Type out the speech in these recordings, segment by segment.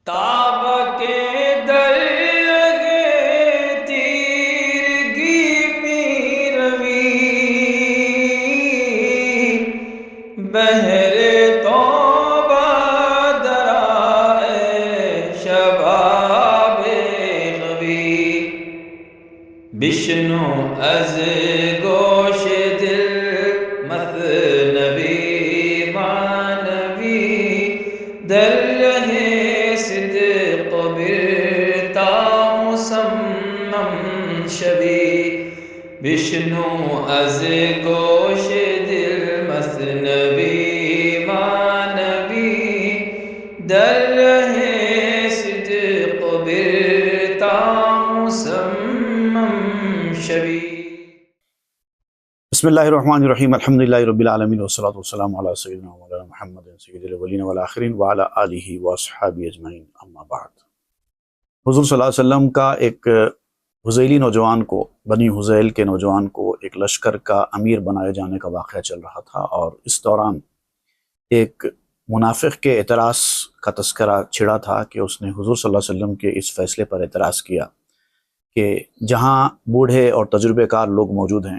تاب کے درگے تیرگی میں روی بہر توبہ درائے شباب غوی بشنو از گوش دل مثنبی مانوی در رہے صدق برتا مسمم شبی بشنو از گوش دل مثنبی مانوی در رہے صدق برتا مسمم شبی۔ بسم اللہ الرحمن الرحیم، الحمدللہ رب العالمین والصلاة والسلام علی سیدنا مولانا محمد سید الاولین والآخرین وعلی آلہ واصحابہ اجمعین، اما بعد۔ حضور صلی اللہ علیہ وسلم کا ایک حذیلی نوجوان کو، بنی حذیل کے نوجوان کو ایک لشکر کا امیر بنائے جانے کا واقعہ چل رہا تھا، اور اس دوران ایک منافق کے اعتراض کا تذکرہ چھڑا تھا کہ اس نے حضور صلی اللہ علیہ وسلم کے اس فیصلے پر اعتراض کیا کہ جہاں بوڑھے اور تجربے کار لوگ موجود ہیں،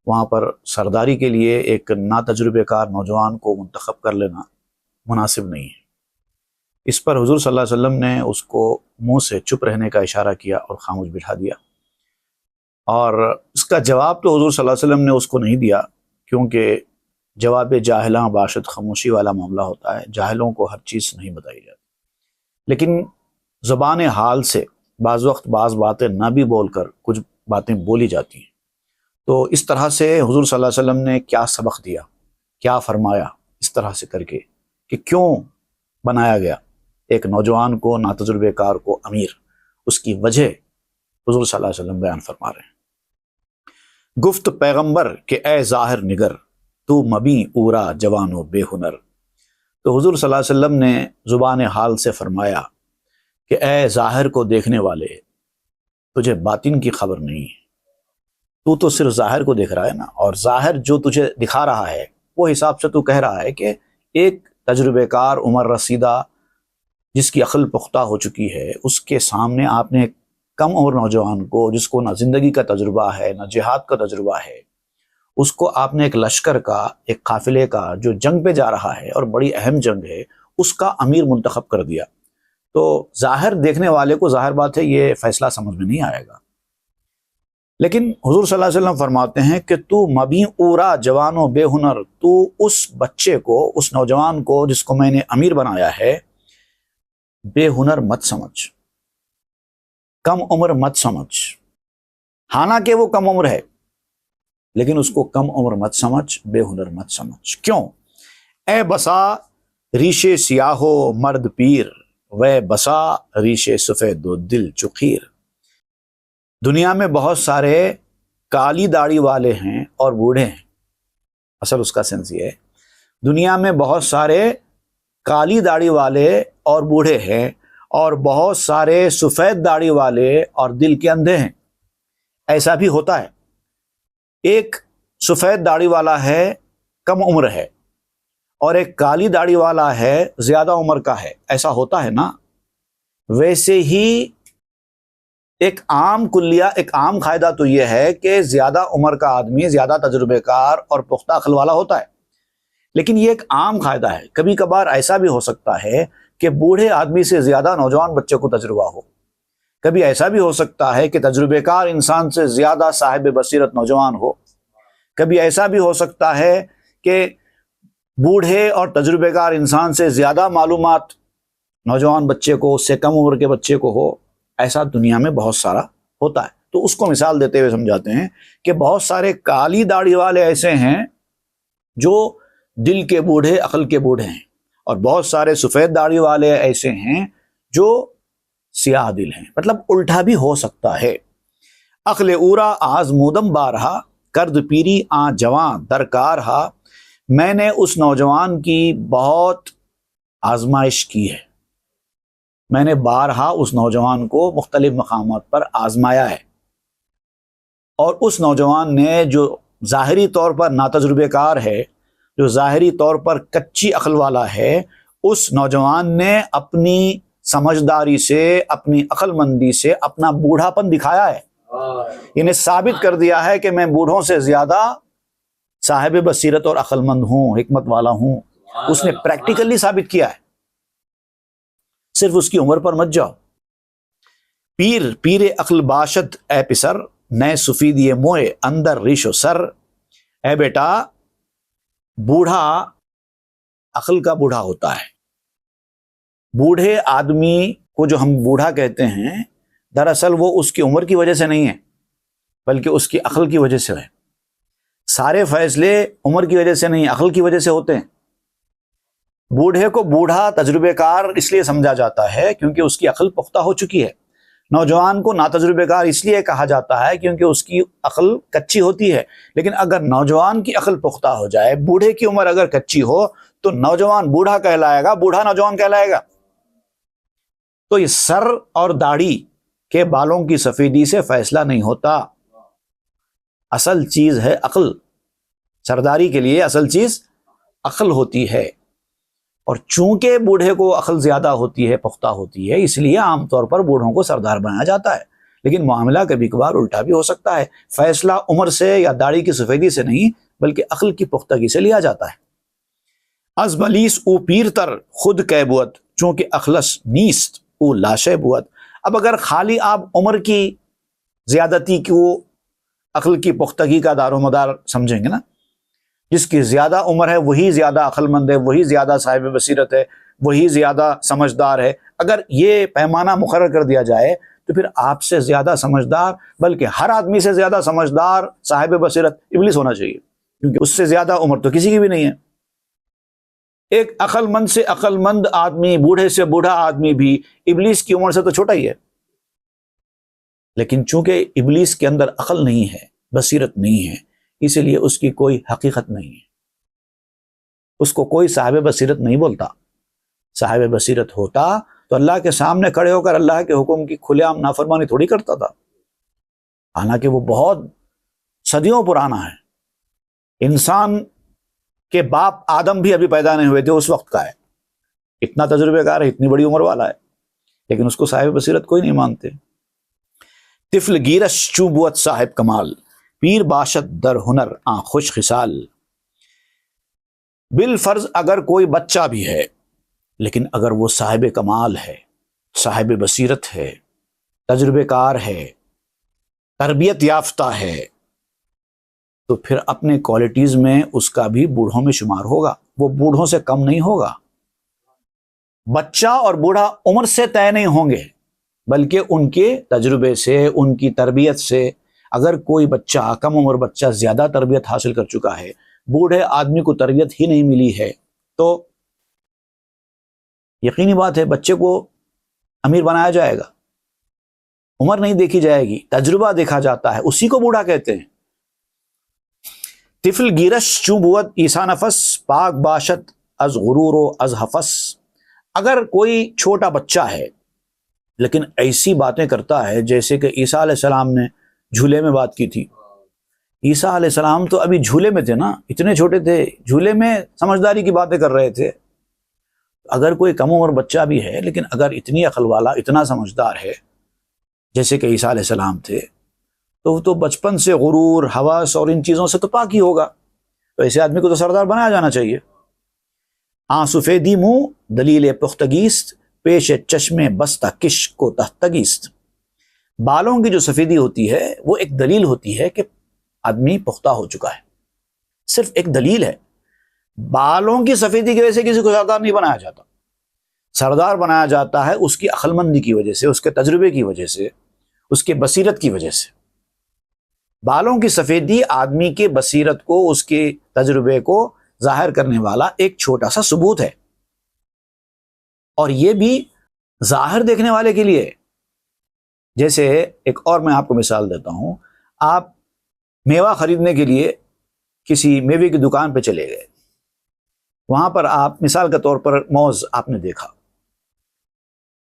وہاں پر سرداری کے لیے ایک ناتجربے کار نوجوان کو منتخب کر لینا مناسب نہیں ہے۔ اس پر حضور صلی اللہ علیہ وسلم نے اس کو منہ سے چپ رہنے کا اشارہ کیا اور خاموش بٹھا دیا، اور اس کا جواب تو حضور صلی اللہ علیہ وسلم نے اس کو نہیں دیا، کیونکہ جواب جاہلاں باشد خاموشی والا معاملہ ہوتا ہے، جاہلوں کو ہر چیز نہیں بتائی جاتی، لیکن زبان حال سے بعض وقت بعض باتیں نہ بھی بول کر کچھ باتیں بولی جاتی ہیں۔ تو اس طرح سے حضور صلی اللہ علیہ وسلم نے کیا سبق دیا، کیا فرمایا اس طرح سے کر کے کہ کیوں بنایا گیا ایک نوجوان کو، ناتجربے کار کو امیر، اس کی وجہ حضور صلی اللہ علیہ وسلم بیان فرما رہے ہیں۔ گفت پیغمبر کہ اے ظاہر نگر، تو مبیں اورا جوان و بے ہنر۔ تو حضور صلی اللہ علیہ وسلم نے زبان حال سے فرمایا کہ اے ظاہر کو دیکھنے والے، تجھے باطن کی خبر نہیں ہے، تو صرف ظاہر کو دیکھ رہا ہے نا، اور ظاہر جو تجھے دکھا رہا ہے وہ حساب سے تو کہہ رہا ہے کہ ایک تجربے کار عمر رسیدہ جس کی عقل پختہ ہو چکی ہے، اس کے سامنے آپ نے کم عمر نوجوان کو، جس کو نہ زندگی کا تجربہ ہے نہ جہاد کا تجربہ ہے، اس کو آپ نے ایک لشکر کا، ایک قافلے کا جو جنگ پہ جا رہا ہے اور بڑی اہم جنگ ہے، اس کا امیر منتخب کر دیا۔ تو ظاہر دیکھنے والے کو ظاہر بات ہے یہ فیصلہ سمجھ میں نہیں آئے گا، لیکن حضور صلی اللہ علیہ وسلم فرماتے ہیں کہ تو مبیں اورا جوان و بے ہنر، تو اس بچے کو، اس نوجوان کو جس کو میں نے امیر بنایا ہے، بے ہنر مت سمجھ، کم عمر مت سمجھ، حالانکہ وہ کم عمر ہے لیکن اس کو کم عمر مت سمجھ، بے ہنر مت سمجھ۔ کیوں؟ اے بسا ریشے سیاہ و مرد پیر، وے بسا ریشے سفید و دل چقیر۔ دنیا میں بہت سارے کالی داڑھی والے ہیں اور بوڑھے ہیں، اصل اس کا سینس یہ ہے، دنیا میں بہت سارے کالی داڑھی والے اور بوڑھے ہیں، اور بہت سارے سفید داڑھی والے اور دل کے اندھے ہیں۔ ایسا بھی ہوتا ہے، ایک سفید داڑھی والا ہے، کم عمر ہے، اور ایک کالی داڑھی والا ہے، زیادہ عمر کا ہے، ایسا ہوتا ہے نا۔ ویسے ہی ایک عام کلیہ، ایک عام قاعدہ تو یہ ہے کہ زیادہ عمر کا آدمی زیادہ تجربے کار اور پختہ عقل والا ہوتا ہے، لیکن یہ ایک عام قاعدہ ہے۔ کبھی کبھار ایسا بھی ہو سکتا ہے کہ بوڑھے آدمی سے زیادہ نوجوان بچے کو تجربہ ہو، کبھی ایسا بھی ہو سکتا ہے کہ تجربے کار انسان سے زیادہ صاحب بصیرت نوجوان ہو، کبھی ایسا بھی ہو سکتا ہے کہ بوڑھے اور تجربے کار انسان سے زیادہ معلومات نوجوان بچے کو، اس سے کم عمر کے بچے کو ہو۔ ایسا دنیا میں بہت سارا ہوتا ہے۔ تو اس کو مثال دیتے ہوئے سمجھاتے ہیں کہ بہت سارے کالی داڑھی والے ایسے ہیں جو دل کے بوڑھے، عقل کے بوڑھے ہیں، اور بہت سارے سفید داڑھی والے ایسے ہیں جو سیاہ دل ہیں، مطلب الٹا بھی ہو سکتا ہے۔ عقل اورا آزمودم بارہا، کرد پیری آ جواں درکار ہا۔ میں نے اس نوجوان کی بہت آزمائش کی ہے، میں نے بارہا اس نوجوان کو مختلف مقامات پر آزمایا ہے، اور اس نوجوان نے جو ظاہری طور پر ناتجربے کار ہے، جو ظاہری طور پر کچی عقل والا ہے، اس نوجوان نے اپنی سمجھداری سے، اپنی عقل مندی سے اپنا بوڑھا پن دکھایا ہے، انہیں ثابت کر دیا ہے کہ میں بوڑھوں سے زیادہ صاحب بصیرت اور عقل مند ہوں، حکمت والا ہوں۔ اس نے پریکٹیکلی ثابت کیا ہے، صرف اس کی عمر پر مت جاؤ۔ پیر عقل باشد اے پسر، نئے سفیدی موئے اندر ریش و سر۔ اے بیٹا، بوڑھا عقل کا بوڑھا ہوتا ہے۔ بوڑھے آدمی کو جو ہم بوڑھا کہتے ہیں، دراصل وہ اس کی عمر کی وجہ سے نہیں ہے، بلکہ اس کی عقل کی وجہ سے ہے۔ سارے فیصلے عمر کی وجہ سے نہیں، عقل کی وجہ سے ہوتے ہیں۔ بوڑھے کو بوڑھا تجربے کار اس لیے سمجھا جاتا ہے کیونکہ اس کی عقل پختہ ہو چکی ہے۔ نوجوان کو ناتجربے کار اس لیے کہا جاتا ہے کیونکہ اس کی عقل کچی ہوتی ہے۔ لیکن اگر نوجوان کی عقل پختہ ہو جائے، بوڑھے کی عمر اگر کچی ہو، تو نوجوان بوڑھا کہلائے گا، بوڑھا نوجوان کہلائے گا۔ تو یہ سر اور داڑھی کے بالوں کی سفیدی سے فیصلہ نہیں ہوتا، اصل چیز ہے عقل۔ سرداری کے لیے اصل چیز عقل ہوتی ہے، اور چونکہ بوڑھے کو عقل زیادہ ہوتی ہے، پختہ ہوتی ہے، اس لیے عام طور پر بوڑھوں کو سردار بنایا جاتا ہے۔ لیکن معاملہ کبھی کبھار الٹا بھی ہو سکتا ہے، فیصلہ عمر سے یا داڑھی کی سفیدی سے نہیں بلکہ عقل کی پختگی سے لیا جاتا ہے۔ از بلیس او پیر تر خود کہ بوت، چونکہ اخلص نیست او لاشے بوت۔ اب اگر خالی آپ عمر کی زیادتی کو عقل کی پختگی کا دار و مدار سمجھیں گے نا، جس کی زیادہ عمر ہے وہی زیادہ عقل مند ہے، وہی زیادہ صاحب بصیرت ہے، وہی زیادہ سمجھدار ہے، اگر یہ پیمانہ مقرر کر دیا جائے تو پھر آپ سے زیادہ سمجھدار، بلکہ ہر آدمی سے زیادہ سمجھدار صاحب بصیرت ابلیس ہونا چاہیے، کیونکہ اس سے زیادہ عمر تو کسی کی بھی نہیں ہے۔ ایک عقل مند سے عقل مند آدمی، بوڑھے سے بوڑھا آدمی بھی ابلیس کی عمر سے تو چھوٹا ہی ہے، لیکن چونکہ ابلیس کے اندر عقل نہیں ہے، بصیرت نہیں ہے، اس لیے اس کی کوئی حقیقت نہیں ہے، اس کو کوئی صاحب بصیرت نہیں بولتا۔ صاحب بصیرت ہوتا تو اللہ کے سامنے کھڑے ہو کر اللہ کے حکم کی کھلے عام نافرمانی تھوڑی کرتا تھا، حالانکہ وہ بہت صدیوں پرانا ہے۔ انسان کے باپ آدم بھی ابھی پیدا نہیں ہوئے تھے اس وقت کا ہے، اتنا تجربے کار ہے، اتنی بڑی عمر والا ہے، لیکن اس کو صاحب بصیرت کوئی نہیں مانتے۔ طفل گیرش چوبوت صاحب کمال، پیر باشد در ہنر آن خوش خصال۔ بالفرض اگر کوئی بچہ بھی ہے، لیکن اگر وہ صاحب کمال ہے، صاحب بصیرت ہے، تجربے کار ہے، تربیت یافتہ ہے، تو پھر اپنے کوالٹیز میں اس کا بھی بوڑھوں میں شمار ہوگا، وہ بوڑھوں سے کم نہیں ہوگا۔ بچہ اور بوڑھا عمر سے طے نہیں ہوں گے، بلکہ ان کے تجربے سے، ان کی تربیت سے۔ اگر کوئی بچہ، کم عمر بچہ زیادہ تربیت حاصل کر چکا ہے، بوڑھے آدمی کو تربیت ہی نہیں ملی ہے، تو یقینی بات ہے بچے کو امیر بنایا جائے گا، عمر نہیں دیکھی جائے گی، تجربہ دیکھا جاتا ہے، اسی کو بوڑھا کہتے ہیں۔ طفل گیرش چوں بوت عیسیٰ نفس، پاک باشد از غرور و از حفظ۔ اگر کوئی چھوٹا بچہ ہے لیکن ایسی باتیں کرتا ہے جیسے کہ عیسیٰ علیہ السلام نے جھولے میں بات کی تھی۔ عیسیٰ علیہ السلام تو ابھی جھولے میں تھے نا، اتنے چھوٹے تھے، جھولے میں سمجھداری کی باتیں کر رہے تھے۔ اگر کوئی کم عمر بچہ بھی ہے لیکن اگر اتنی عقل والا، اتنا سمجھدار ہے جیسے کہ عیسیٰ علیہ السلام تھے، تو وہ تو بچپن سے غرور، ہوس اور ان چیزوں سے تو پاک ہی ہوگا، تو ایسے آدمی کو تو سردار بنایا جانا چاہیے۔ آن سفیدی منہ دلیل پختگیست، پیش چشم بستہ کش کو تحتگیست۔ بالوں کی جو سفیدی ہوتی ہے وہ ایک دلیل ہوتی ہے کہ آدمی پختہ ہو چکا ہے، صرف ایک دلیل ہے۔ بالوں کی سفیدی کی وجہ سے کسی کو سردار نہیں بنایا جاتا، سردار بنایا جاتا ہے اس کی عقل مندی کی وجہ سے، اس کے تجربے کی وجہ سے، اس کے بصیرت کی وجہ سے۔ بالوں کی سفیدی آدمی کے بصیرت کو، اس کے تجربے کو ظاہر کرنے والا ایک چھوٹا سا ثبوت ہے، اور یہ بھی ظاہر دیکھنے والے کے لیے۔ جیسے ایک اور میں آپ کو مثال دیتا ہوں، آپ میوہ خریدنے کے لیے کسی میوے کی دکان پہ چلے گئے، وہاں پر آپ مثال کے طور پر موز آپ نے دیکھا،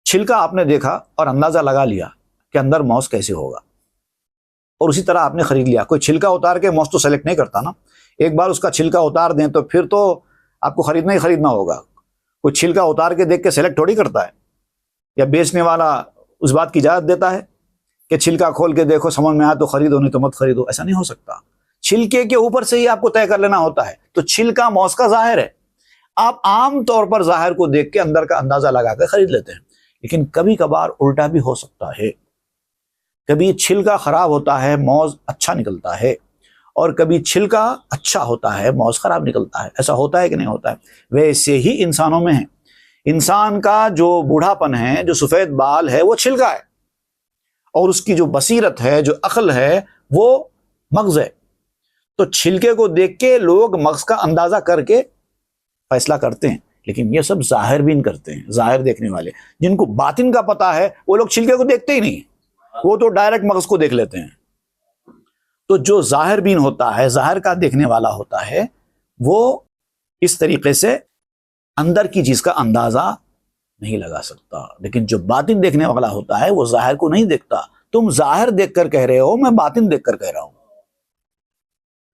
چھلکا آپ نے دیکھا اور اندازہ لگا لیا کہ اندر موز کیسے ہوگا، اور اسی طرح آپ نے خرید لیا۔ کوئی چھلکا اتار کے موز تو سلیکٹ نہیں کرتا نا، ایک بار اس کا چھلکا اتار دیں تو پھر تو آپ کو خریدنا ہی خریدنا ہوگا۔ کوئی چھلکا اتار کے دیکھ کے سلیکٹ تھوڑی کرتا ہے، یا بیچنے والا اس بات کی اجازت دیتا ہے کہ چھلکا کھول کے دیکھو، سمجھ میں آیا تو خریدو، نہیں تو مت خریدو؟ ایسا نہیں ہو سکتا. چھلکے کے اوپر سے ہی آپ کو طے کر لینا ہوتا ہے. تو چھلکا موز کا ظاہر ہے، آپ عام طور پر ظاہر کو دیکھ کے اندر کا اندازہ لگا کے خرید لیتے ہیں. لیکن کبھی کبھار الٹا بھی ہو سکتا ہے. کبھی چھلکا خراب ہوتا ہے، موز اچھا نکلتا ہے، اور کبھی چھلکا اچھا ہوتا ہے، موز خراب نکلتا ہے. ایسا ہوتا ہے کہ نہیں ہوتا ہے؟ ویسے ہی انسانوں میں ہے. انسان کا جو بوڑھا پن ہے، جو سفید بال ہے، وہ چھلکا ہے، اور اس کی جو بصیرت ہے، جو عقل ہے، وہ مغز ہے. تو چھلکے کو دیکھ کے لوگ مغز کا اندازہ کر کے فیصلہ کرتے ہیں. لیکن یہ سب ظاہر بین کرتے ہیں، ظاہر دیکھنے والے. جن کو باطن کا پتہ ہے وہ لوگ چھلکے کو دیکھتے ہی نہیں، وہ تو ڈائریکٹ مغز کو دیکھ لیتے ہیں. تو جو ظاہر بین ہوتا ہے، ظاہر کا دیکھنے والا ہوتا ہے، وہ اس طریقے سے اندر کی چیز کا اندازہ نہیں لگا سکتا. لیکن جو باطن دیکھنے والا ہوتا ہے وہ ظاہر کو نہیں دیکھتا. تم ظاہر دیکھ کر کہہ رہے ہو، میں باطن دیکھ کر کہہ رہا ہوں.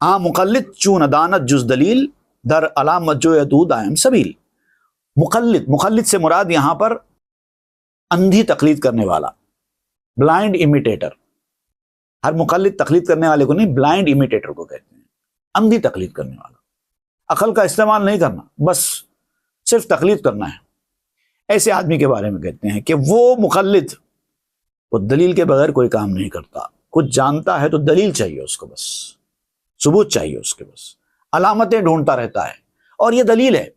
مقلد چون دانت جز دلیل در علامت جو یدود آئم سبیل. مقلد سے مراد یہاں پر اندھی تقلید کرنے والا، بلائنڈ امیٹیٹر. ہر مقلد تقلید کرنے والے کو نہیں، بلائنڈ امیٹیٹر کو کہتے ہیں، اندھی تقلید کرنے والا. عقل کا استعمال نہیں کرنا، بس صرف تقلید کرنا ہے. ایسے آدمی کے بارے میں کہتے ہیں کہ وہ مقلد، وہ دلیل کے بغیر کوئی کام نہیں کرتا. کچھ جانتا ہے تو دلیل چاہیے اس کو، بس ثبوت چاہیے اس کے، بس علامتیں ڈھونڈتا رہتا ہے. اور یہ دلیل ہے،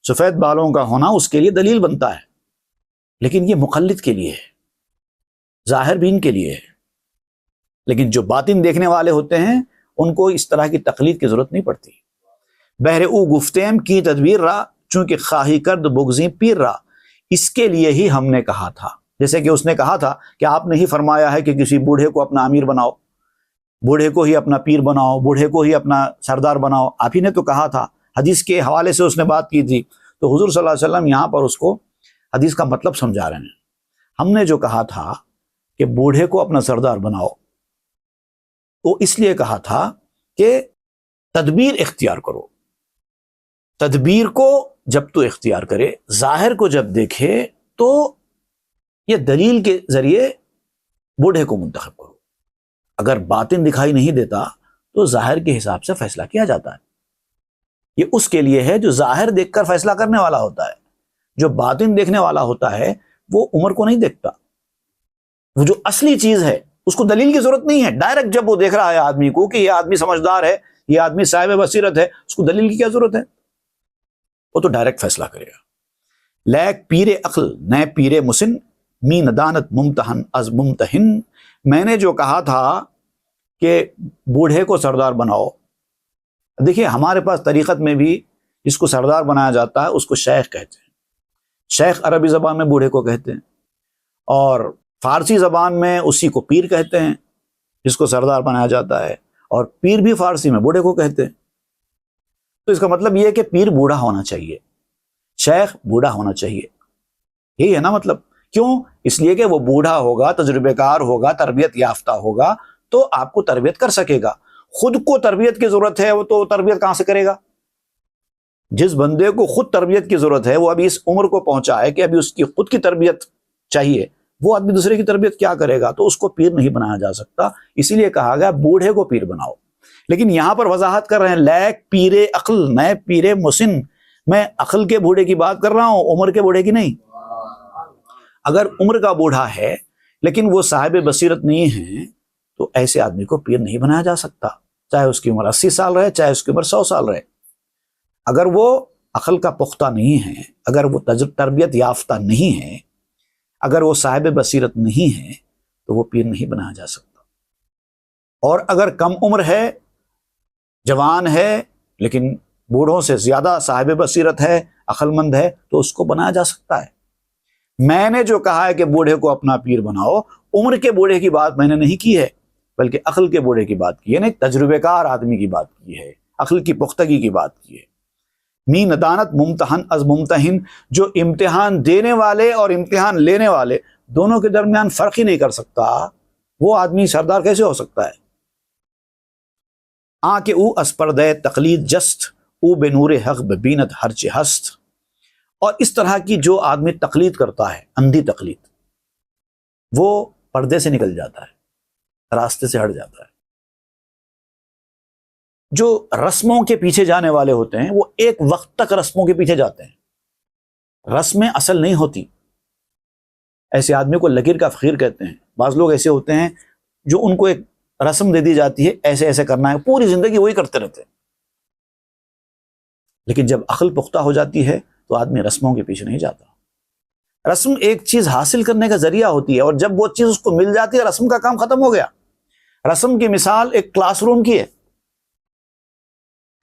سفید بالوں کا ہونا اس کے لیے دلیل بنتا ہے. لیکن یہ مقلد کے لیے ہے، ظاہر بین کے لیے ہے. لیکن جو باطن دیکھنے والے ہوتے ہیں ان کو اس طرح کی تقلید کی ضرورت نہیں پڑتی. بہر او گفتیم کی تدبیر را چونکہ خواہی کرد بغزیں پیر را. اس کے لیے ہی ہم نے کہا تھا، جیسے کہ اس نے کہا تھا کہ آپ نے ہی فرمایا ہے کہ کسی بوڑھے کو اپنا امیر بناؤ، بوڑھے کو ہی اپنا پیر بناؤ، بوڑھے کو ہی اپنا سردار بناؤ. آپ ہی نے تو کہا تھا. حدیث کے حوالے سے اس نے بات کی تھی. تو حضور صلی اللہ علیہ وسلم یہاں پر اس کو حدیث کا مطلب سمجھا رہے ہیں. ہم نے جو کہا تھا کہ بوڑھے کو اپنا سردار بناؤ، وہ اس لیے کہا تھا کہ تدبیر اختیار کرو. تدبیر کو جب تو اختیار کرے، ظاہر کو جب دیکھے تو یہ دلیل کے ذریعے بوڑھے کو منتخب کرو. اگر باطن دکھائی نہیں دیتا تو ظاہر کے حساب سے فیصلہ کیا جاتا ہے. یہ اس کے لیے ہے جو ظاہر دیکھ کر فیصلہ کرنے والا ہوتا ہے. جو باطن دیکھنے والا ہوتا ہے وہ عمر کو نہیں دیکھتا. وہ جو اصلی چیز ہے اس کو دلیل کی ضرورت نہیں ہے. ڈائریکٹ جب وہ دیکھ رہا ہے آدمی کو کہ یہ آدمی سمجھدار ہے، یہ آدمی صاحب بصیرت ہے، اس کو دلیل کی کیا ضرورت ہے؟ وہ تو ڈائریکٹ فیصلہ کرے گا. لیک پیر عقل نئے پیر مسن می ندانت ممتحن از ممتحن. میں نے جو کہا تھا کہ بوڑھے کو سردار بناؤ، دیکھیے ہمارے پاس طریقت میں بھی جس کو سردار بنایا جاتا ہے اس کو شیخ کہتے ہیں. شیخ عربی زبان میں بوڑھے کو کہتے ہیں، اور فارسی زبان میں اسی کو پیر کہتے ہیں جس کو سردار بنایا جاتا ہے، اور پیر بھی فارسی میں بوڑھے کو کہتے ہیں. تو اس کا مطلب یہ ہے کہ پیر بوڑھا ہونا چاہیے، شیخ بوڑھا ہونا چاہیے. یہی ہے نا مطلب. کیوں؟ اس لیے کہ وہ بوڑھا ہوگا، تجربے کار ہوگا، تربیت یافتہ ہوگا تو آپ کو تربیت کر سکے گا. خود کو تربیت کی ضرورت ہے، وہ تو تربیت کہاں سے کرے گا؟ جس بندے کو خود تربیت کی ضرورت ہے، وہ ابھی اس عمر کو پہنچا ہے کہ ابھی اس کی خود کی تربیت چاہیے، وہ آدمی دوسرے کی تربیت کیا کرے گا؟ تو اس کو پیر نہیں بنایا جا سکتا. اسی لیے کہا گیا بوڑھے کو پیر بناؤ. لیکن یہاں پر وضاحت کر رہے ہیں لیک پیر عقل نئے پیر مسن. میں عقل کے بوڑھے کی بات کر رہا ہوں، عمر کے بوڑھے کی نہیں. اگر عمر کا بوڑھا ہے لیکن وہ صاحب بصیرت نہیں ہے تو ایسے آدمی کو پیر نہیں بنایا جا سکتا، چاہے اس کی عمر 80 سال رہے، چاہے اس کی عمر 100 سال رہے. اگر وہ عقل کا پختہ نہیں ہے، اگر وہ تربیت یافتہ نہیں ہے، اگر وہ صاحب بصیرت نہیں ہے تو وہ پیر نہیں بنایا جا سکتا. اور اگر کم عمر ہے، جوان ہے، لیکن بوڑھوں سے زیادہ صاحب بصیرت ہے، عقل مند ہے، تو اس کو بنایا جا سکتا ہے. میں نے جو کہا ہے کہ بوڑھے کو اپنا پیر بناؤ، عمر کے بوڑھے کی بات میں نے نہیں کی ہے، بلکہ عقل کے بوڑھے کی بات کی ہے، یعنی تجربے کار آدمی کی بات کی ہے، عقل کی پختگی کی بات کی ہے. می ندانت ممتحن از ممتحن. جو امتحان دینے والے اور امتحان لینے والے دونوں کے درمیان فرق ہی نہیں کر سکتا، وہ آدمی سردار کیسے ہو سکتا ہے؟ کہ او از پردہ تقلید جست او بے نور حق ببینت ہرچ ہست. اور اس طرح کی جو آدمی تقلید کرتا ہے، اندھی تقلید، وہ پردے سے نکل جاتا ہے، راستے سے ہٹ جاتا ہے۔ جو رسموں کے پیچھے جانے والے ہوتے ہیں وہ ایک وقت تک رسموں کے پیچھے جاتے ہیں، رسمیں اصل نہیں ہوتی۔ ایسے آدمی کو لکیر کا فقیر کہتے ہیں۔ بعض لوگ ایسے ہوتے ہیں جو ان کو ایک رسم دے دی جاتی ہے، ایسے ایسے کرنا ہے، پوری زندگی وہی کرتے رہتے ہیں۔ لیکن جب عقل پختہ ہو جاتی ہے تو آدمی رسموں کے پیچھے نہیں جاتا۔ رسم ایک چیز حاصل کرنے کا ذریعہ ہوتی ہے، اور جب وہ چیز اس کو مل جاتی ہے رسم کا کام ختم ہو گیا۔ رسم کی مثال ایک کلاس روم کی ہے۔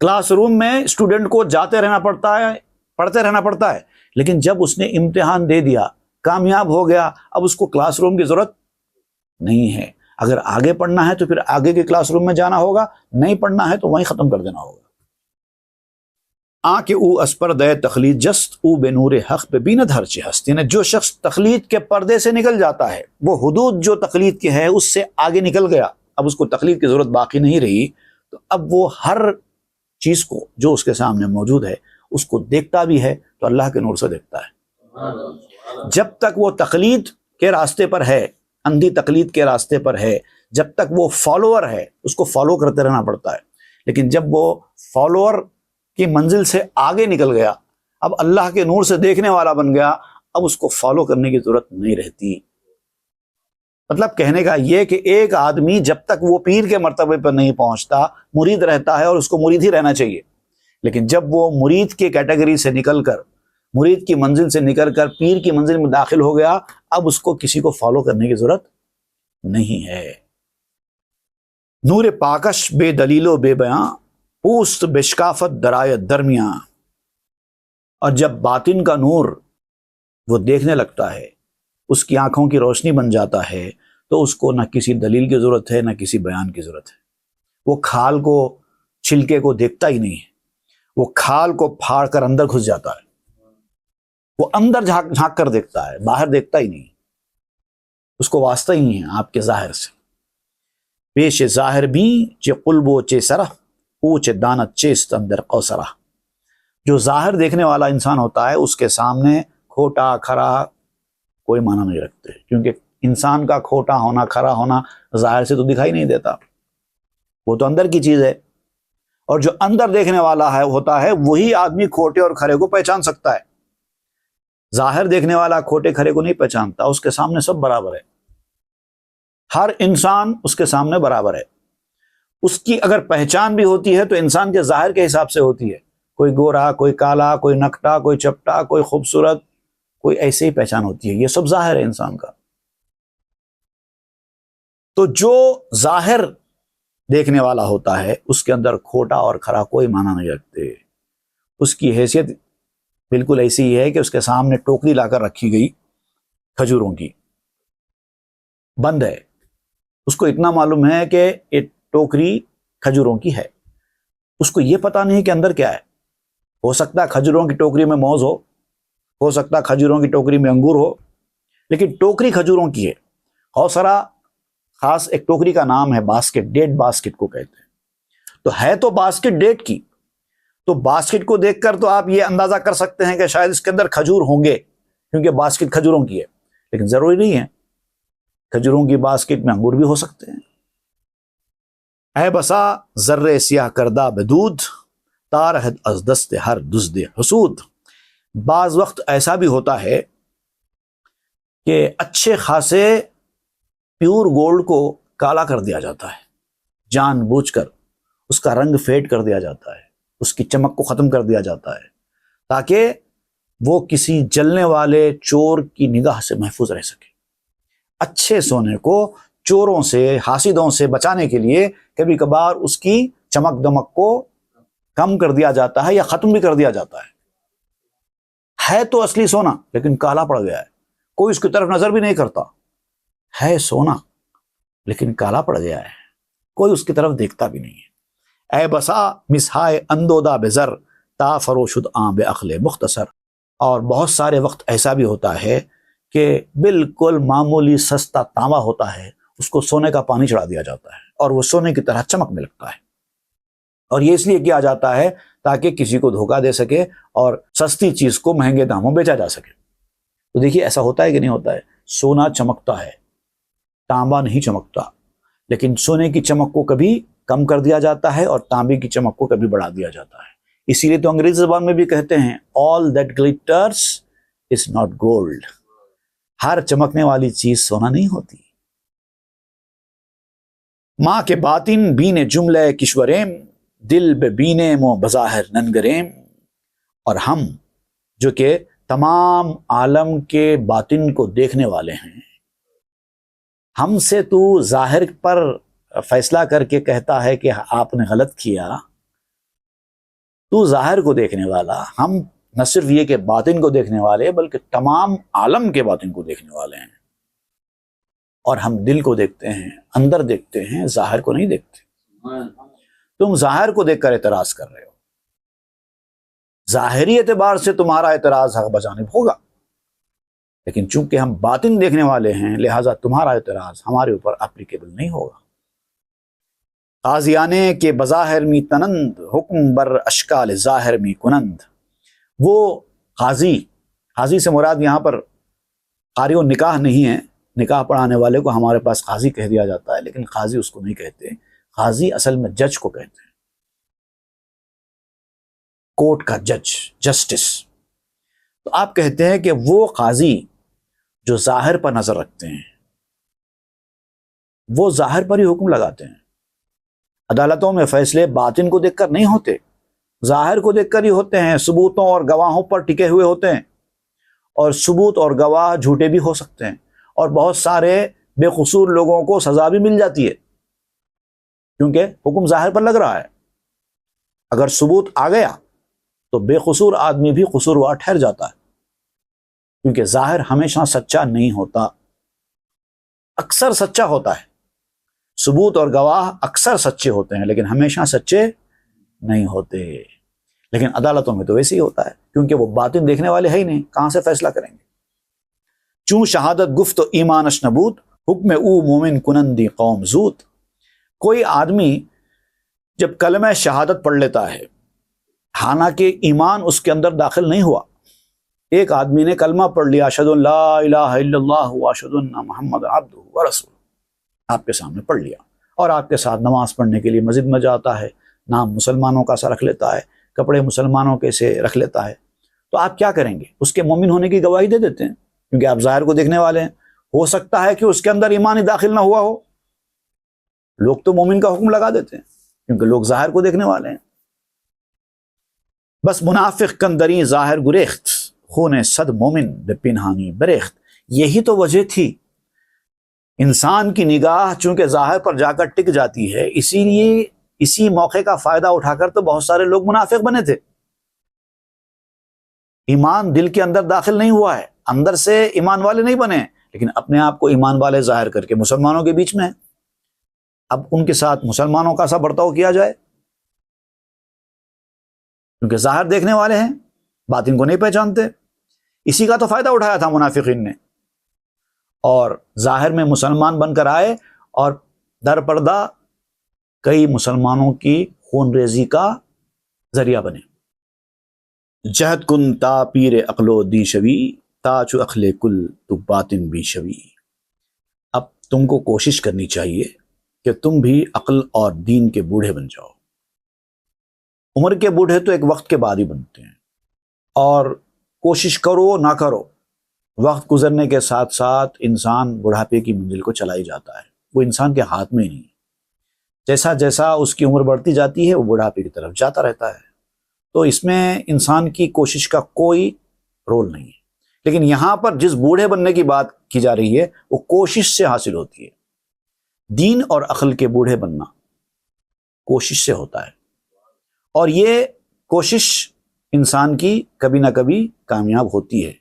کلاس روم میں اسٹوڈنٹ کو جاتے رہنا پڑتا ہے، پڑھتے رہنا پڑتا ہے، لیکن جب اس نے امتحان دے دیا، کامیاب ہو گیا، اب اس کو کلاس روم کی ضرورت نہیں ہے۔ اگر آگے پڑھنا ہے تو پھر آگے کے کلاس روم میں جانا ہوگا، نہیں پڑھنا ہے تو وہیں ختم کر دینا ہوگا۔ آنکھ او اسپر دے تخلید جست او بے نور حق پہ بیند ہر چی ہست، یعنی جو شخص تخلید کے پردے سے نکل جاتا ہے، وہ حدود جو تخلید کے ہے اس سے آگے نکل گیا، اب اس کو تخلید کی ضرورت باقی نہیں رہی، تو اب وہ ہر چیز کو جو اس کے سامنے موجود ہے اس کو دیکھتا بھی ہے تو اللہ کے نور سے دیکھتا ہے۔ جب تک وہ تقلید کے راستے پر ہے، اندھی تقلید کے راستے پر ہے، جب تک وہ فالوور ہے اس کو فالو کرتے رہنا پڑتا ہے، لیکن جب وہ فالوور کی منزل سے آگے نکل گیا، اب اللہ کے نور سے دیکھنے والا بن گیا، اب اس کو فالو کرنے کی ضرورت نہیں رہتی۔ مطلب کہنے کا یہ کہ ایک آدمی جب تک وہ پیر کے مرتبے پر نہیں پہنچتا مرید رہتا ہے، اور اس کو مرید ہی رہنا چاہیے، لیکن جب وہ مرید کی کیٹیگری سے نکل کر، مرید کی منزل سے نکل کر پیر کی منزل میں داخل ہو گیا، اب اس کو کسی کو فالو کرنے کی ضرورت نہیں ہے۔ نور پاکش بے دلیل و بے بیاں، پوست بشکافت درایت درمیاں، اور جب باطن کا نور وہ دیکھنے لگتا ہے، اس کی آنکھوں کی روشنی بن جاتا ہے، تو اس کو نہ کسی دلیل کی ضرورت ہے نہ کسی بیان کی ضرورت ہے۔ وہ کھال کو، چھلکے کو دیکھتا ہی نہیں ہے، وہ کھال کو پھاڑ کر اندر گھس جاتا ہے، وہ اندر جھانک کر دیکھتا ہے، باہر دیکھتا ہی نہیں، اس کو واسطہ ہی نہیں ہے آپ کے ظاہر سے۔ پیش ظاہر بھی چے قلب و چے سرہ، اوچ دانت چیست اندر قوسرہ، جو ظاہر دیکھنے والا انسان ہوتا ہے اس کے سامنے کھوٹا کھرا کوئی معنی نہیں رکھتے، کیونکہ انسان کا کھوٹا ہونا کھرا ہونا ظاہر سے تو دکھائی نہیں دیتا، وہ تو اندر کی چیز ہے، اور جو اندر دیکھنے والا ہے ہوتا ہے وہی آدمی کھوٹے اور کھرے کو پہچان سکتا ہے۔ ظاہر دیکھنے والا کھوٹے کھرے کو نہیں پہچانتا، اس کے سامنے سب برابر ہے، ہر انسان اس کے سامنے برابر ہے۔ اس کی اگر پہچان بھی ہوتی ہے تو انسان کے ظاہر کے حساب سے ہوتی ہے، کوئی گورا، کوئی کالا، کوئی نکٹا، کوئی چپٹا، کوئی خوبصورت، کوئی ایسے ہی پہچان ہوتی ہے، یہ سب ظاہر ہے انسان کا۔ تو جو ظاہر دیکھنے والا ہوتا ہے اس کے اندر کھوٹا اور کھرا کوئی معنی نہیں رکھتے، اس کی حیثیت بالکل ایسی ہی ہے کہ اس کے سامنے ٹوکری لا کر رکھی گئی کھجوروں کی، بند ہے، اس کو اتنا معلوم ہے کہ یہ ٹوکری کھجوروں کی ہے، اس کو یہ پتا نہیں کہ اندر کیا ہے۔ ہو سکتا ہے کھجوروں کی ٹوکری میں موز ہو سکتا ہے کھجوروں کی ٹوکری میں انگور ہو، لیکن ٹوکری کھجوروں کی ہے۔ قوسرہ خاص ایک ٹوکری کا نام ہے، باسکٹ، ڈیٹ باسکٹ کو کہتے ہیں، تو ہے تو باسکٹ ڈیٹ کی، تو باسکٹ کو دیکھ کر تو آپ یہ اندازہ کر سکتے ہیں کہ شاید اس کے اندر کھجور ہوں گے، کیونکہ باسکٹ کھجوروں کی ہے، لیکن ضروری نہیں ہے، کھجوروں کی باسکٹ میں انگور بھی ہو سکتے ہیں۔ اے بسا ذرے سیاہ کردہ بدود، تارہد از دست ہر دزد حسود، بعض وقت ایسا بھی ہوتا ہے کہ اچھے خاصے پیور گولڈ کو کالا کر دیا جاتا ہے، جان بوجھ کر اس کا رنگ فیڈ کر دیا جاتا ہے، اس کی چمک کو ختم کر دیا جاتا ہے، تاکہ وہ کسی جلنے والے چور کی نگاہ سے محفوظ رہ سکے۔ اچھے سونے کو چوروں سے، حاسدوں سے بچانے کے لیے کبھی کبھار اس کی چمک دمک کو کم کر دیا جاتا ہے یا ختم بھی کر دیا جاتا ہے تو اصلی سونا لیکن کالا پڑ گیا ہے، کوئی اس کی طرف نظر بھی نہیں کرتا، ہے سونا لیکن کالا پڑ گیا ہے، کوئی اس کی طرف دیکھتا بھی نہیں ہے۔ اے بسا مسہائے اندودا بزر، تا فروشد آں بے عقل مختصر، اور بہت سارے وقت ایسا بھی ہوتا ہے کہ بالکل معمولی سستا تانبا ہوتا ہے، اس کو سونے کا پانی چڑھا دیا جاتا ہے اور وہ سونے کی طرح چمکنے لگتا ہے، اور یہ اس لیے کیا جاتا ہے تاکہ کسی کو دھوکہ دے سکے اور سستی چیز کو مہنگے داموں بیچا جا سکے۔ تو دیکھیے ایسا ہوتا ہے کہ نہیں ہوتا ہے؟ سونا چمکتا ہے، تانبا نہیں چمکتا، لیکن سونے کی چمک کو کبھی کم کر دیا جاتا ہے اور تانبے کی چمک کو کبھی بڑھا دیا جاتا ہے۔ اسی لیے تو انگریزی زبان میں بھی کہتے ہیں all that glitters is not gold۔ ہر چمکنے والی چیز سونا نہیں ہوتی۔ ماں کے باطن بینے جملہ کشوریم، دل بے بینے مو بظاہر ننگریم۔ اور ہم جو کہ تمام عالم کے باطن کو دیکھنے والے ہیں، ہم سے تو ظاہر پر فیصلہ کر کے کہتا ہے کہ آپ نے غلط کیا، تو ظاہر کو دیکھنے والا، ہم نہ صرف یہ کہ باطن کو دیکھنے والے بلکہ تمام عالم کے باطن کو دیکھنے والے ہیں، اور ہم دل کو دیکھتے ہیں، اندر دیکھتے ہیں، ظاہر کو نہیں دیکھتے۔ تم ظاہر کو دیکھ کر اعتراض کر رہے ہو، ظاہری اعتبار سے تمہارا اعتراض حق بجانب ہوگا، لیکن چونکہ ہم باطن دیکھنے والے ہیں لہٰذا تمہارا اعتراض ہمارے اوپر اپلیکیبل نہیں ہوگا۔ قاضیانے کے بظاہر می تنند، حکم بر اشکال ظاہر می کنند۔ وہ قاضی سے مراد یہاں پر قاری و نکاح نہیں ہے، نکاح پڑھانے والے کو ہمارے پاس قاضی کہہ دیا جاتا ہے، لیکن قاضی اس کو نہیں کہتے، قاضی اصل میں جج کو کہتے ہیں، کورٹ کا جج، جسٹس۔ تو آپ کہتے ہیں کہ وہ قاضی جو ظاہر پر نظر رکھتے ہیں، وہ ظاہر پر ہی حکم لگاتے ہیں۔ عدالتوں میں فیصلے باطن کو دیکھ کر نہیں ہوتے، ظاہر کو دیکھ کر ہی ہوتے ہیں، ثبوتوں اور گواہوں پر ٹکے ہوئے ہوتے ہیں، اور ثبوت اور گواہ جھوٹے بھی ہو سکتے ہیں، اور بہت سارے بے قصور لوگوں کو سزا بھی مل جاتی ہے کیونکہ حکم ظاہر پر لگ رہا ہے۔ اگر ثبوت آ گیا تو بے قصور آدمی بھی قصوروار ٹھہر جاتا ہے، کیونکہ ظاہر ہمیشہ سچا نہیں ہوتا، اکثر سچا ہوتا ہے۔ ثبوت اور گواہ اکثر سچے ہوتے ہیں لیکن ہمیشہ سچے نہیں ہوتے۔ لیکن عدالتوں میں تو ویسے ہی ہوتا ہے، کیونکہ وہ باطن دیکھنے والے ہے ہی نہیں، کہاں سے فیصلہ کریں گے؟ چون شہادت گفت و ایمانش نبود، حکم او مومن کنندی قوم زود۔ کوئی آدمی جب کلمہ شہادت پڑھ لیتا ہے حالانکہ ایمان اس کے اندر داخل نہیں ہوا، ایک آدمی نے کلمہ پڑھ لیا، اشہد ان لا الہ الا اللہ واشہد ان محمد عبدہ ورسولہ، آپ کے سامنے پڑھ لیا، اور آپ کے ساتھ نماز پڑھنے کے لیے مسجد میں جاتا ہے، نام مسلمانوں کا سا رکھ لیتا ہے، کپڑے مسلمانوں کے سے رکھ لیتا ہے، تو آپ کیا کریں گے؟ اس کے مومن ہونے کی گواہی دے دیتے ہیں، کیونکہ آپ ظاہر کو دیکھنے والے ہیں۔ ہو سکتا ہے کہ اس کے اندر ایمان ہی داخل نہ ہوا ہو، لوگ تو مومن کا حکم لگا دیتے ہیں کیونکہ لوگ ظاہر کو دیکھنے والے ہیں۔ بس منافق کندری ظاہر گریخت، خون صد مومن بے پنہانی بریخت۔ یہی تو وجہ تھی، انسان کی نگاہ چونکہ ظاہر پر جا کر ٹک جاتی ہے، اسی لیے اسی موقع کا فائدہ اٹھا کر تو بہت سارے لوگ منافق بنے تھے۔ ایمان دل کے اندر داخل نہیں ہوا ہے، اندر سے ایمان والے نہیں بنے، لیکن اپنے آپ کو ایمان والے ظاہر کر کے مسلمانوں کے بیچ میں ہیں۔ اب ان کے ساتھ مسلمانوں کا سا برتاؤ کیا جائے، کیونکہ ظاہر دیکھنے والے ہیں، باطن کو نہیں پہچانتے۔ اسی کا تو فائدہ اٹھایا تھا منافقین نے، اور ظاہر میں مسلمان بن کر آئے اور در پردہ کئی مسلمانوں کی خون ریزی کا ذریعہ بنے۔ جہد کن تا پیر عقلو دی شوی، تا چو اخلے کل تو باطن بھی شوی۔ اب تم کو کوشش کرنی چاہیے کہ تم بھی عقل اور دین کے بوڑھے بن جاؤ۔ عمر کے بوڑھے تو ایک وقت کے بعد ہی بنتے ہیں، اور کوشش کرو نہ کرو، وقت گزرنے کے ساتھ ساتھ انسان بڑھاپے کی منزل کو چلا ہی جاتا ہے، وہ انسان کے ہاتھ میں ہی نہیں۔ جیسا جیسا اس کی عمر بڑھتی جاتی ہے وہ بڑھاپے کی طرف جاتا رہتا ہے، تو اس میں انسان کی کوشش کا کوئی رول نہیں ہے۔ لیکن یہاں پر جس بوڑھے بننے کی بات کی جا رہی ہے وہ کوشش سے حاصل ہوتی ہے۔ دین اور عقل کے بوڑھے بننا کوشش سے ہوتا ہے، اور یہ کوشش انسان کی کبھی نہ کبھی کامیاب ہوتی ہے۔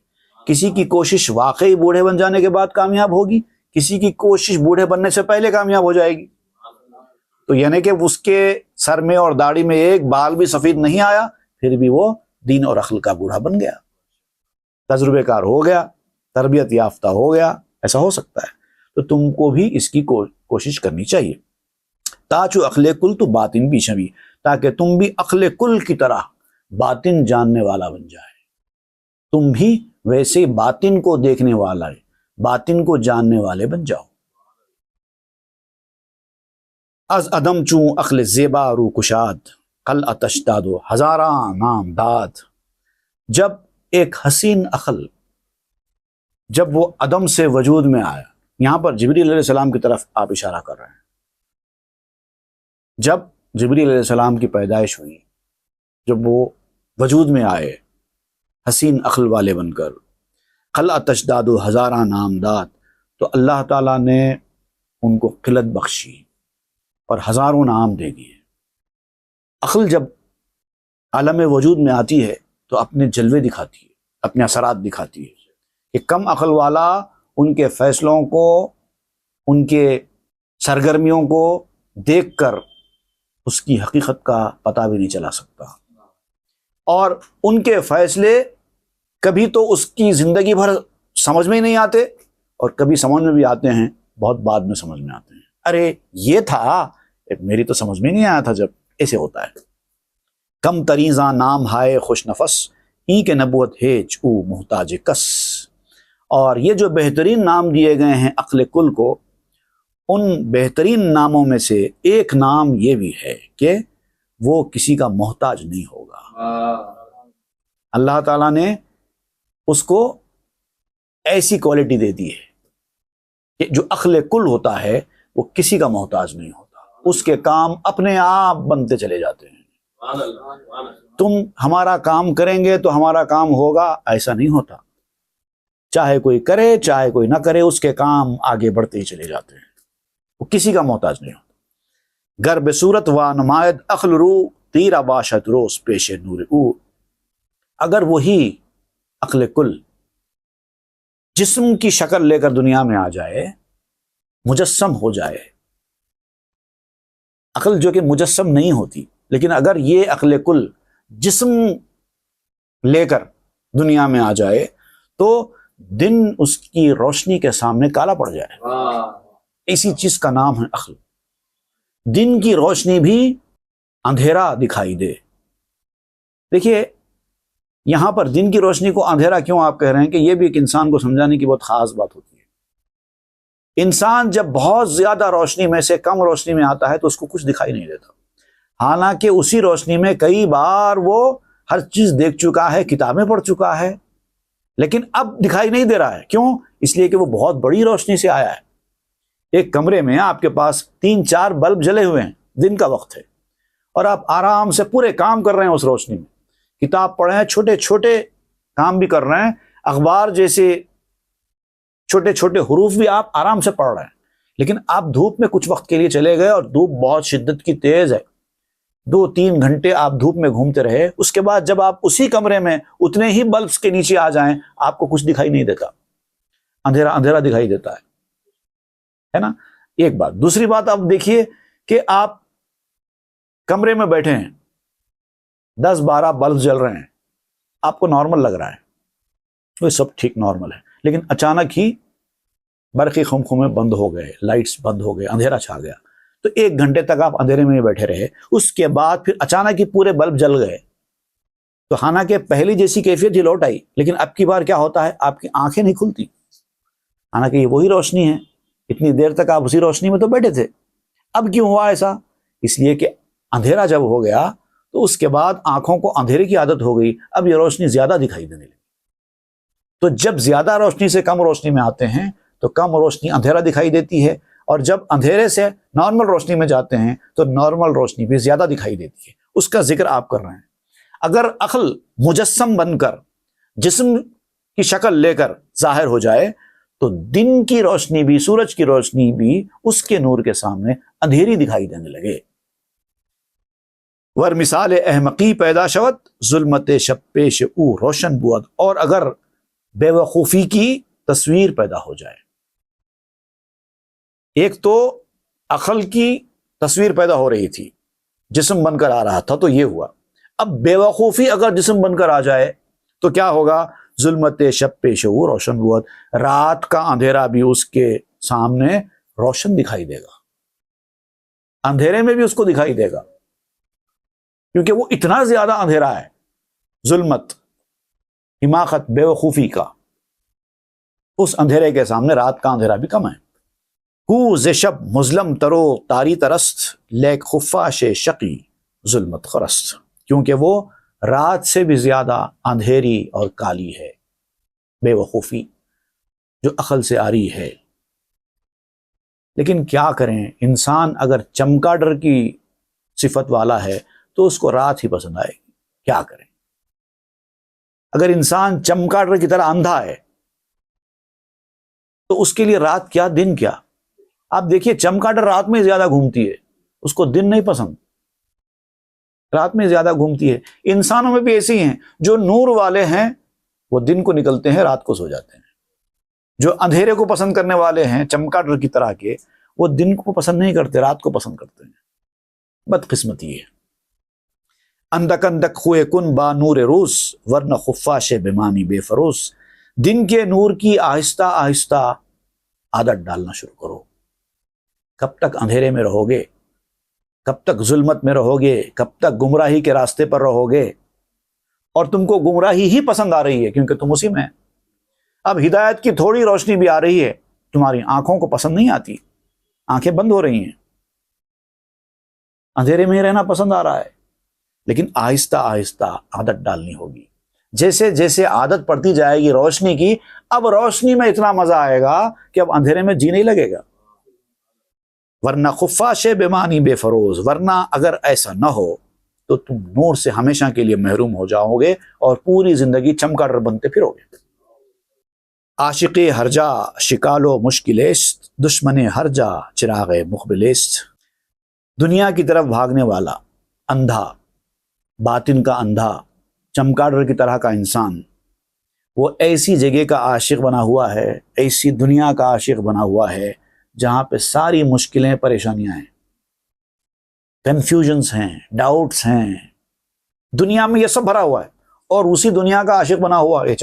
کسی کی کوشش واقعی بوڑھے بن جانے کے بعد کامیاب ہوگی، کسی کی کوشش بوڑھے بننے سے پہلے کامیاب ہو جائے گی۔ تو یعنی کہ اس کے سر میں اور داڑھی میں ایک بال بھی سفید نہیں آیا، پھر بھی وہ دین اور عقل کا بوڑھا بن گیا، تجربے کار ہو گیا، تربیت یافتہ ہو گیا، ایسا ہو سکتا ہے۔ تو تم کو بھی اس کی کوشش کرنی چاہیے۔ تاچو عقل کل تو باطن بھی شوی، تاکہ تم بھی عقل کل کی طرح باطن جاننے والا بن جائے، تم بھی ویسے باطن کو دیکھنے والا، باطن کو جاننے والے بن جاؤ۔ از عدم چوں عقل زیبا رو کشاد، قل آتش داد و ہزاراں نام داد۔ جب ایک حسین عقل جب وہ عدم سے وجود میں آیا، یہاں پر جبریل علیہ السلام کی طرف آپ اشارہ کر رہے ہیں، جب جبریل علیہ السلام کی پیدائش ہوئی، جب وہ وجود میں آئے حسین عقل والے بن کر، قل آتش داد و ہزاراں نام داد، تو اللہ تعالیٰ نے ان کو قلت بخشی اور ہزاروں نام دے دیے۔ عقل جب عالم وجود میں آتی ہے تو اپنے جلوے دکھاتی ہے، اپنے اثرات دکھاتی ہے کہ کم عقل والا ان کے فیصلوں کو، ان کے سرگرمیوں کو دیکھ کر اس کی حقیقت کا پتہ بھی نہیں چلا سکتا، اور ان کے فیصلے کبھی تو اس کی زندگی بھر سمجھ میں ہی نہیں آتے، اور کبھی سمجھ میں بھی آتے ہیں، بہت بعد میں سمجھ میں آتے ہیں۔ ارے یہ تھا، میری تو سمجھ میں نہیں آیا تھا۔ جب ایسے ہوتا ہے، کم تریزاں نام ہائے خوش نفس، ای کے نبوت ہیچ او محتاج کس۔ اور یہ جو بہترین نام دیے گئے ہیں عقل کل کو، ان بہترین ناموں میں سے ایک نام یہ بھی ہے کہ وہ کسی کا محتاج نہیں ہوگا۔ اللہ تعالیٰ نے اس کو ایسی کوالٹی دے دی ہے کہ جو عقل کل ہوتا ہے وہ کسی کا محتاج نہیں ہوتا، اس کے کام اپنے آپ بنتے چلے جاتے ہیں۔ تم ہمارا کام کریں گے تو ہمارا کام ہوگا، ایسا نہیں ہوتا، چاہے کوئی کرے چاہے کوئی نہ کرے، اس کے کام آگے بڑھتے ہی چلے جاتے ہیں، وہ کسی کا محتاج نہیں ہوتا۔ گر بصورت و نمائد عقل رو، تیرا باشد روز پیش نور او۔ اگر وہی عقل کل جسم کی شکل لے کر دنیا میں آ جائے، مجسم ہو جائے، عقل جو کہ مجسم نہیں ہوتی، لیکن اگر یہ عقل کل جسم لے کر دنیا میں آ جائے تو دن اس کی روشنی کے سامنے کالا پڑ جائے۔ اسی چیز کا نام ہے عقل۔ دن کی روشنی بھی اندھیرا دکھائی دے۔ دیکھیے یہاں پر دن کی روشنی کو اندھیرا کیوں آپ کہہ رہے ہیں، کہ یہ بھی ایک انسان کو سمجھانے کی بہت خاص بات ہوتی ہے۔ انسان جب بہت زیادہ روشنی میں سے کم روشنی میں آتا ہے تو اس کو کچھ دکھائی نہیں دیتا، حالانکہ اسی روشنی میں کئی بار وہ ہر چیز دیکھ چکا ہے، کتابیں پڑھ چکا ہے، لیکن اب دکھائی نہیں دے رہا ہے۔ کیوں؟ اس لیے کہ وہ بہت بڑی روشنی سے آیا ہے۔ ایک کمرے میں آپ کے پاس 3-4 بلب جلے ہوئے ہیں، دن کا وقت ہے، اور آپ آرام سے پورے کام کر رہے ہیں اس روشنی میں، کتاب پڑھ رہے ہیں، چھوٹے چھوٹے کام بھی کر رہے ہیں، اخبار جیسے چھوٹے چھوٹے حروف بھی آپ آرام سے پڑھ رہے ہیں، لیکن آپ دھوپ میں کچھ وقت کے لیے چلے گئے اور دھوپ بہت شدت کی تیز ہے، 2-3 گھنٹے آپ دھوپ میں گھومتے رہے، اس کے بعد جب آپ اسی کمرے میں اتنے ہی بلبس کے نیچے آ جائیں آپ کو کچھ دکھائی نہیں دیتا، اندھیرا اندھیرا دکھائی دیتا ہے نا۔ ایک بات۔ دوسری بات آپ دیکھیے کہ آپ کمرے میں بیٹھے ہیں، 10-12 بلب جل رہے ہیں، آپ کو نارمل لگ رہا ہے، وہ سب ٹھیک نارمل ہے، لیکن اچانک ہی برقی خمخمے بند ہو گئے، لائٹس بند ہو گئے، اندھیرا چھا گیا، تو 1 گھنٹے تک آپ اندھیرے میں بیٹھے رہے، اس کے بعد پھر اچانک ہی پورے بلب جل گئے، تو حالانکہ پہلی جیسی کیفیت ہی لوٹ آئی، لیکن اب کی بار کیا ہوتا ہے، آپ کی آنکھیں نہیں کھلتی، حالانکہ یہ وہی روشنی ہے، اتنی دیر تک آپ اسی روشنی میں تو بیٹھے تھے۔ اب کیوں ہوا ایسا؟ اس لیے کہ اندھیرا جب ہو گیا تو اس کے بعد آنکھوں کو اندھیرے کی عادت ہو گئی، اب یہ روشنی زیادہ دکھائی دینے لگی۔ تو جب زیادہ روشنی سے کم روشنی میں آتے ہیں تو کم روشنی اندھیرا دکھائی دیتی ہے، اور جب اندھیرے سے نارمل روشنی میں جاتے ہیں تو نارمل روشنی بھی زیادہ دکھائی دیتی ہے۔ اس کا ذکر آپ کر رہے ہیں۔ اگر عقل مجسم بن کر جسم کی شکل لے کر ظاہر ہو جائے تو دن کی روشنی بھی، سورج کی روشنی بھی اس کے نور کے سامنے اندھیری دکھائی دینے لگے۔ ور مثال احمقی پیدا شود، ظلمت شب پیش او روشن بود۔ اور اگر بے وقوفی کی تصویر پیدا ہو جائے، ایک تو عقل کی تصویر پیدا ہو رہی تھی، جسم بن کر آ رہا تھا، تو یہ ہوا۔ اب بے وقوفی اگر جسم بن کر آ جائے تو کیا ہوگا؟ ظلمت شب پیش او روشن بود، رات کا اندھیرا بھی اس کے سامنے روشن دکھائی دے گا، اندھیرے میں بھی اس کو دکھائی دے گا۔ کیونکہ وہ اتنا زیادہ اندھیرا ہے، ظلمت، حماقت، بے وقوفی کا، اس اندھیرے کے سامنے رات کا اندھیرا بھی کم ہے۔ کو ز شب مظلم ترو تاری ترست، لیک خفاش شقی ظلمت خرست، کیونکہ وہ رات سے بھی زیادہ اندھیری اور کالی ہے، بے وقوفی جو عقل سے آری ہے۔ لیکن کیا کریں، انسان اگر چمگادڑ کی صفت والا ہے تو اس کو رات ہی پسند آئے گی، کیا کریں۔ اگر انسان چمگادڑ کی طرح اندھا ہے تو اس کے لیے رات کیا دن کیا۔ آپ دیکھیے چمگادڑ رات میں زیادہ گھومتی ہے، اس کو دن نہیں پسند، رات میں زیادہ گھومتی ہے۔ انسانوں میں بھی ایسے ہی ہیں، جو نور والے ہیں وہ دن کو نکلتے ہیں، رات کو سو جاتے ہیں۔ جو اندھیرے کو پسند کرنے والے ہیں چمگادڑ کی طرح کے، وہ دن کو پسند نہیں کرتے، رات کو پسند کرتے ہیں۔ بدقسمتی ہے۔ اندک اندک خوئے کن با نور روز، ورنہ خفاش بیمانی بے فروز، دن کے نور کی آہستہ آہستہ عادت ڈالنا شروع کرو۔ کب تک اندھیرے میں رہو گے، کب تک ظلمت میں رہو گے، کب تک گمراہی کے راستے پر رہو گے، اور تم کو گمراہی ہی پسند آ رہی ہے کیونکہ تم اسی میں۔ اب ہدایت کی تھوڑی روشنی بھی آ رہی ہے، تمہاری آنکھوں کو پسند نہیں آتی، آنکھیں بند ہو رہی ہیں، اندھیرے میں ہی رہنا پسند آ رہا ہے۔ لیکن آہستہ آہستہ عادت ڈالنی ہوگی، جیسے جیسے عادت پڑتی جائے گی روشنی کی، اب روشنی میں اتنا مزہ آئے گا کہ اب اندھیرے میں جی نہیں لگے گا۔ ورنہ خفاش بیمانی بے فروز، ورنہ اگر ایسا نہ ہو تو تم نور سے ہمیشہ کے لیے محروم ہو جاؤ گے اور پوری زندگی چمگادڑ بنتے پھرو گے۔ عاشق ہرجا شکال و مشکلیست، دشمن ہرجا چراغ مقبلیست، دنیا کی طرف بھاگنے والا اندھا، باطن کا اندھا، چمگادڑ کی طرح کا انسان، وہ ایسی جگہ کا عاشق بنا ہوا ہے، ایسی دنیا کا عاشق بنا ہوا ہے جہاں پہ ساری مشکلیں، پریشانیاں ہیں، کنفیوژنز ہیں، ڈاؤٹس ہیں، دنیا میں یہ سب بھرا ہوا ہے، اور اسی دنیا کا عاشق بنا ہوا ہے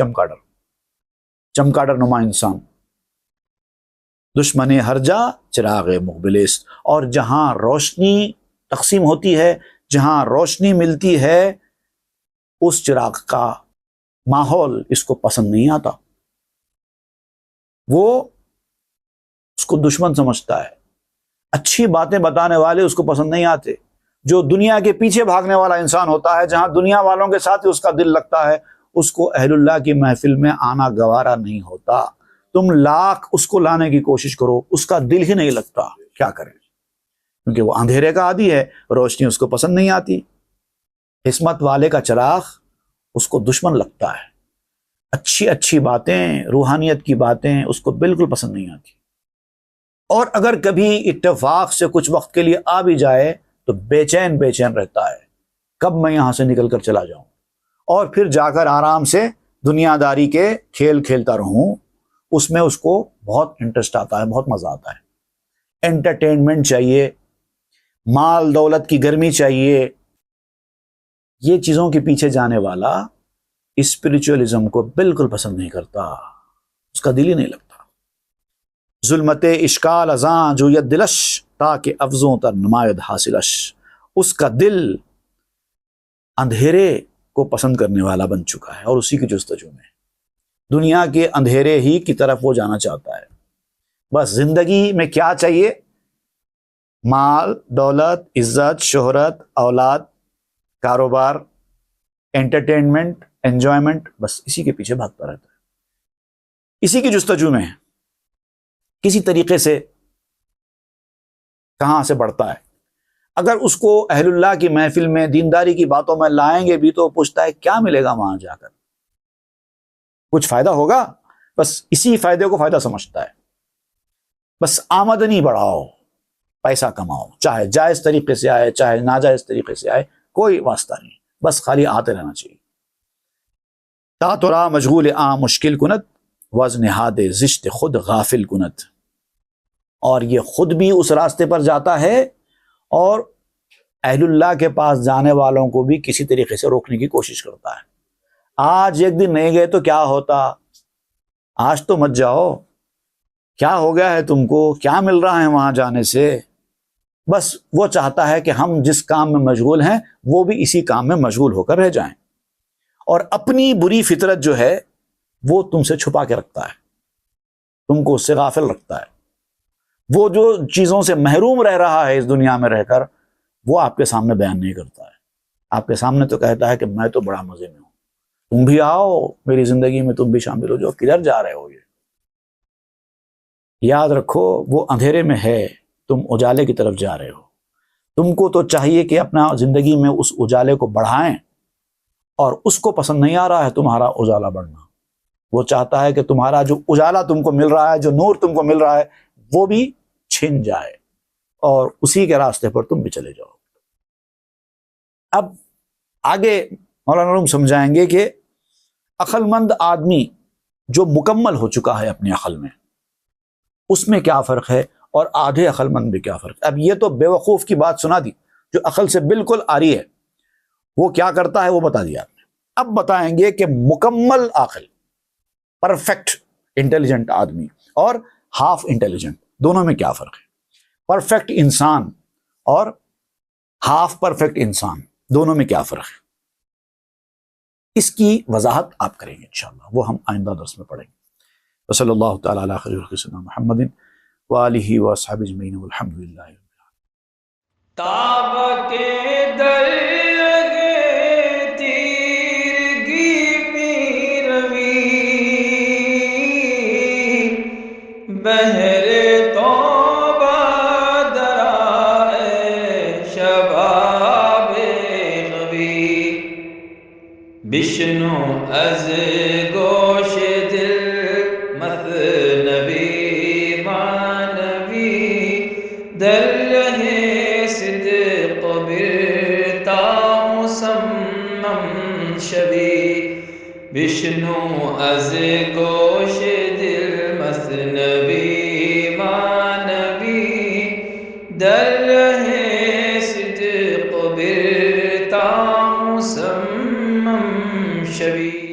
چمگادڑ نما انسان۔ دشمن ہرجا چراغ مقبلیست، اور جہاں روشنی تقسیم ہوتی ہے، جہاں روشنی ملتی ہے، اس چراغ کا ماحول اس کو پسند نہیں آتا، وہ اس کو دشمن سمجھتا ہے۔ اچھی باتیں بتانے والے اس کو پسند نہیں آتے۔ جو دنیا کے پیچھے بھاگنے والا انسان ہوتا ہے، جہاں دنیا والوں کے ساتھ ہی اس کا دل لگتا ہے، اس کو اہل اللہ کی محفل میں آنا گوارا نہیں ہوتا۔ تم لاکھ اس کو لانے کی کوشش کرو، اس کا دل ہی نہیں لگتا، کیا کریں، کیونکہ وہ اندھیرے کا عادی ہے، روشنی اس کو پسند نہیں آتی۔ قسمت والے کا چراغ اس کو دشمن لگتا ہے، اچھی اچھی باتیں، روحانیت کی باتیں اس کو بالکل پسند نہیں آتی، اور اگر کبھی اتفاق سے کچھ وقت کے لیے آ بھی جائے تو بے چین رہتا ہے، کب میں یہاں سے نکل کر چلا جاؤں، اور پھر جا کر آرام سے دنیا داری کے کھیل کھیلتا رہوں۔ اس میں اس کو بہت انٹرسٹ آتا ہے، بہت مزہ آتا ہے، انٹرٹینمنٹ چاہیے، مال دولت کی گرمی چاہیے۔ یہ چیزوں کے پیچھے جانے والا اسپریچولزم کو بالکل پسند نہیں کرتا، اس کا دل ہی نہیں لگتا۔ ظلمت اشکال ازاں جو ید دلش، تاکہ افزوں تر نماید حاصلش، اس کا دل اندھیرے کو پسند کرنے والا بن چکا ہے، اور اسی کی جستجو میں دنیا کے اندھیرے ہی کی طرف وہ جانا چاہتا ہے۔ بس زندگی میں کیا چاہیے؟ مال، دولت، عزت، شہرت، اولاد، کاروبار، انٹرٹینمنٹ، انجوائمنٹ، بس اسی کے پیچھے بھاگتا رہتا ہے، اسی کی جستجو میں کسی طریقے سے کہاں سے بڑھتا ہے۔ اگر اس کو اہل اللہ کی محفل میں، دینداری کی باتوں میں لائیں گے بھی تو پوچھتا ہے کیا ملے گا وہاں جا کر، کچھ فائدہ ہوگا؟ بس اسی فائدے کو فائدہ سمجھتا ہے۔ بس آمدنی بڑھاؤ، پیسہ کماؤ، چاہے جائز طریقے سے آئے چاہے ناجائز طریقے سے آئے، کوئی واسطہ نہیں، بس خالی آتے رہنا چاہیے۔ تا ترا مشغول مشکل کنت، وزن ہاد زشت خود غافل کنت، اور یہ خود بھی اس راستے پر جاتا ہے اور اہل اللہ کے پاس جانے والوں کو بھی کسی طریقے سے روکنے کی کوشش کرتا ہے۔ آج ایک دن نہیں گئے تو کیا ہوتا، آج تو مت جاؤ، کیا ہو گیا ہے تم کو، کیا مل رہا ہے وہاں جانے سے، بس وہ چاہتا ہے کہ ہم جس کام میں مشغول ہیں وہ بھی اسی کام میں مشغول ہو کر رہ جائیں، اور اپنی بری فطرت جو ہے وہ تم سے چھپا کے رکھتا ہے، تم کو اس سے غافل رکھتا ہے۔ وہ جو چیزوں سے محروم رہ رہا ہے اس دنیا میں رہ کر، وہ آپ کے سامنے بیان نہیں کرتا ہے۔ آپ کے سامنے تو کہتا ہے کہ میں تو بڑا مزے میں ہوں، تم بھی آؤ میری زندگی میں، تم بھی شامل ہو جاؤ۔ کدھر جا رہے ہو؟ یہ یاد رکھو وہ اندھیرے میں ہے، تم اجالے کی طرف جا رہے ہو۔ تم کو تو چاہیے کہ اپنا زندگی میں اس اجالے کو بڑھائیں، اور اس کو پسند نہیں آ رہا ہے تمہارا اجالا بڑھنا۔ وہ چاہتا ہے کہ تمہارا جو اجالا تم کو مل رہا ہے، جو نور تم کو مل رہا ہے، وہ بھی چھن جائے اور اسی کے راستے پر تم بھی چلے جاؤ۔ اب آگے مولانا روم سمجھائیں گے کہ عقل مند آدمی جو مکمل ہو چکا ہے اپنی عقل میں، اس میں کیا فرق ہے، اور آدھے عقل مند میں کیا فرق ہے۔ اب یہ تو بے وقوف کی بات سنا دی جو عقل سے بالکل آری ہے، وہ کیا کرتا ہے وہ بتا دیا آپ نے۔ اب بتائیں گے کہ مکمل عقل، پرفیکٹ انٹیلیجنٹ آدمی اور ہاف انٹیلیجنٹ، دونوں میں کیا فرق ہے۔ پرفیکٹ انسان اور ہاف پرفیکٹ انسان، دونوں میں کیا فرق ہے، اس کی وضاحت آپ کریں گے انشاءاللہ، وہ ہم آئندہ درس میں پڑھیں گے۔ وصلی اللہ تعالی علی خیر خلق سیدنا محمد وآلہ وصحبہ اجمعین والحمد للہ۔ تاب کے در لگے تیرگی میں روی، بہر توبہ درائے شباب غوی، بشنو از گوش دل مثنوی معنوی، در لہے صدق برتا مسمم شوی، بشنو از گوش دل مثنوی معنوی، در لہے صدق برتا مسمم شوی۔